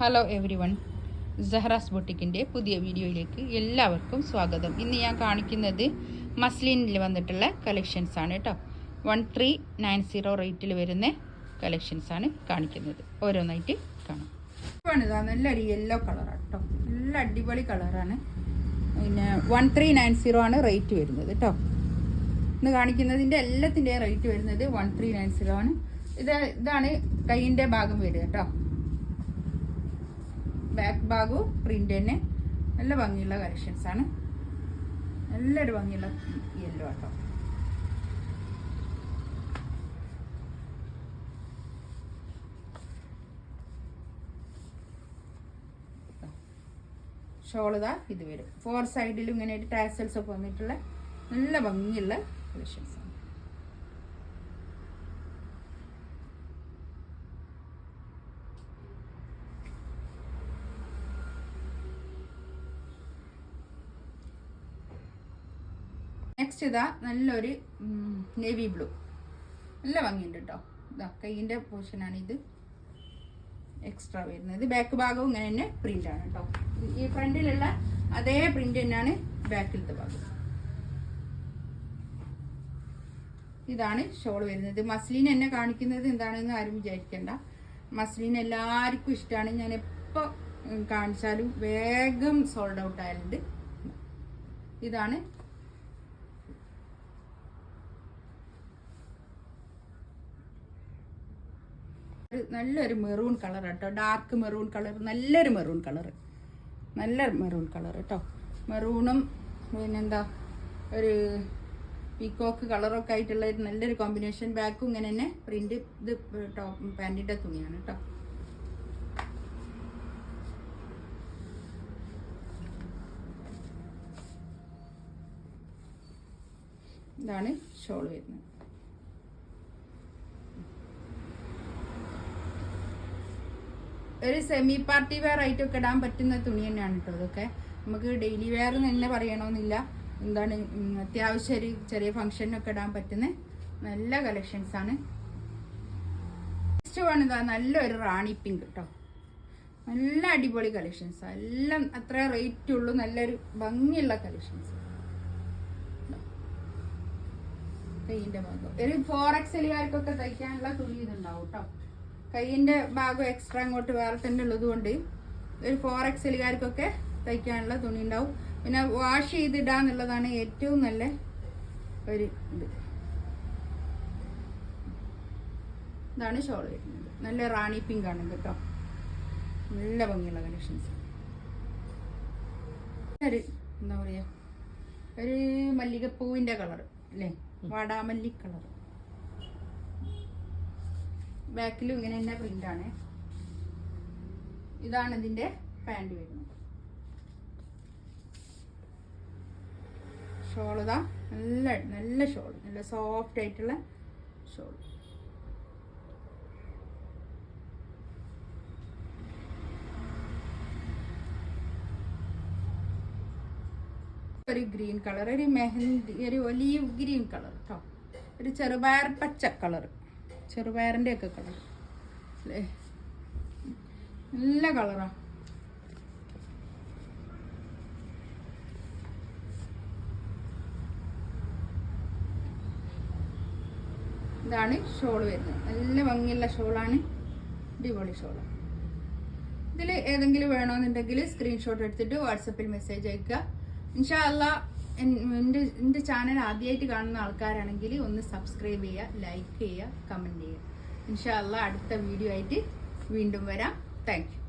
Hello every one, സഹറാസ് ബൊട്ടിക്കിൻ്റെ പുതിയ വീഡിയോയിലേക്ക് എല്ലാവർക്കും സ്വാഗതം. ഇന്ന് ഞാൻ കാണിക്കുന്നത് മസ്ലിനിൽ വന്നിട്ടുള്ള കളക്ഷൻസാണ് കേട്ടോ. 1390 റേറ്റിൽ വരുന്ന കളക്ഷൻസാണ് കാണിക്കുന്നത്. ഓരോന്നായിട്ട് കാണാം. ഇപ്പോൾ ഇതാ നല്ലൊരു യെല്ലോ കളറാണ് കേട്ടോ. നല്ല അടിപൊളി കളറാണ്. പിന്നെ 1390 ആണ് റേറ്റ് വരുന്നത് കേട്ടോ. ഇന്ന് കാണിക്കുന്നതിൻ്റെ എല്ലാത്തിൻ്റെയും റേറ്റ് വരുന്നത് 1390 ആണ്. ഇതാണ് കൈയിൻ്റെ ഭാഗം വരിക കേട്ടോ. ബാക്ക് ഭാഗവും പ്രിന്റ് തന്നെ നല്ല ഭംഗിയുള്ള കളക്ഷൻസ് ആണ്. നല്ലൊരു ഭംഗിയുള്ള യെല്ലോ ആട്ടോ. ഷോളിതാ ഇത് വരും. 4 സൈഡിലും ഇങ്ങനെ ടാസൽസ് ഒക്കെ വന്നിട്ടുള്ള നല്ല ഭംഗിയുള്ള കളക്ഷൻസ് ആണ്. നെക്സ്റ്റ് ഇതാ നല്ലൊരു നേവി ബ്ലൂ, നല്ല ഭംഗിയുണ്ട് കേട്ടോ. ഇതാ കൈയിൻ്റെ പോർഷനാണ് ഇത് എക്സ്ട്രാ വരുന്നത്. ബാക്ക് ഭാഗവും ഇങ്ങനെ തന്നെ പ്രിന്റ് ആണ് കേട്ടോ. ഈ ഫ്രണ്ടിലുള്ള അതേ പ്രിന്റ് തന്നെയാണ് ബാക്കിലത്തെ ഭാഗം. ഇതാണ് ഷോൾ വരുന്നത്. മസ്ലിൻ എന്നെ കാണിക്കുന്നത് എന്താണെന്ന് ആരും വിചാരിക്കണ്ട. മസ്ലിൻ എല്ലാവർക്കും ഇഷ്ടമാണ്. ഞാൻ എപ്പോൾ കാണിച്ചാലും വേഗം സോൾഡ് ഔട്ട് ആയാലുണ്ട്. ഇതാണ് നല്ലൊരു മെറൂൺ കളർ കേട്ടോ. ഡാർക്ക് മെറൂൺ കളർ, നല്ലൊരു മെറൂൺ കളർ, നല്ല മെറൂൺ കളർ കേട്ടോ. മെറൂണും പിന്നെന്താ ഒരു പീക്കോക്ക് കളറൊക്കെ ആയിട്ടുള്ള നല്ലൊരു കോമ്പിനേഷൻ. ബാക്കും ഇങ്ങനെ തന്നെ പ്രിന്റ്. ഇത് ടോപ്പ് പാൻറ്റിൻ്റെ തുണിയാണ് കേട്ടോ. ഇതാണ് ഷോൾ വരുന്നത്. ഒരു സെമി പാർട്ടി വെയർ ആയിട്ടൊക്കെ ഇടാൻ പറ്റുന്ന തുണി തന്നെയാണ് കേട്ടോ. ഇതൊക്കെ നമുക്ക് ഡെയിലി വെയർ തന്നെ പറയണമെന്നില്ല. എന്താണ് അത്യാവശ്യം ഒരു ചെറിയ ഫംഗ്ഷനൊക്കെ ഇടാൻ പറ്റുന്ന നല്ല കളക്ഷൻസ് ആണ്. നെക്സ്റ്റ് വൺ ഇതാ നല്ലൊരു റാണി പിങ്ക് കേട്ടോ. നല്ല അടിപൊളി കളക്ഷൻസ്. എല്ലാം അത്ര റേറ്റ് ഉള്ളൂ. നല്ലൊരു ഭംഗിയുള്ള കളക്ഷൻസ്. കൈയിൻ്റെ ഭാഗം ഒരു 4XL തയ്ക്കാനുള്ള തുണി ഇതുണ്ടാവും കേട്ടോ. കൈയിൻ്റെ ഭാഗം എക്സ്ട്രാ അങ്ങോട്ട് വേറെ തന്നെ ഉള്ളത് കൊണ്ട് ഒരു 4XL തയ്ക്കാനുള്ള തുണി ഉണ്ടാവും. പിന്നെ വാഷ് ചെയ്തിടാന്നുള്ളതാണ് ഏറ്റവും നല്ല ഒരു ഇത്. ഇതാണ് ഷോൾ വരുന്നത്. നല്ല റാണി പിങ്ക് ആണ് കേട്ടോ. നല്ല ഭംഗിയുള്ള കളക്ഷൻസ്. ഒരു എന്താ പറയുക, ഒരു മല്ലികപ്പൂവിൻ്റെ കളർ അല്ലേ, വാടാമല്ലി കളർ. ബാക്കിലും ഇങ്ങനെ തന്നെ പ്രിന്റാണ്. ഇതാണ് ഇതിന്റെ പാൻറ് വരുന്നത്. ഷോൾ ഇതാ നല്ല നല്ല ഷോൾ, നല്ല സോഫ്റ്റ് ആയിട്ടുള്ള ഷോൾ. ഒരു ഗ്രീൻ കളർ, ഒരു മെഹന്തി, ഒരു ഒലീവ് ഗ്രീൻ കളർ കേട്ടോ. ഒരു ചെറുപയർ പച്ച കളർ, ചെറുപയറിൻ്റെ ഒക്കെ കളർ അല്ലേ, നല്ല കളറാ. ഇതാണ് ഷോൾ വരുന്നത്. നല്ല ഭംഗിയുള്ള ഷോളാണ്, അടിപൊളി ഷോളാണ്. ഇതിൽ ഏതെങ്കിലും വേണമെന്നുണ്ടെങ്കിൽ സ്ക്രീൻഷോട്ട് എടുത്തിട്ട് വാട്സപ്പിൽ മെസ്സേജ് അയക്കുക. ഇൻഷാ അല്ലാ എൻ്റെ ചാനൽ ആദ്യമായിട്ട് കാണുന്ന ആൾക്കാരാണെങ്കിൽ ഒന്ന് സബ്സ്ക്രൈബ് ചെയ്യുക, ലൈക്ക് ചെയ്യുക, കമൻറ്റ് ചെയ്യുക. ഇൻഷാ അല്ലാ അടുത്ത വീഡിയോ ആയിട്ട് വീണ്ടും വരാം. Thank you.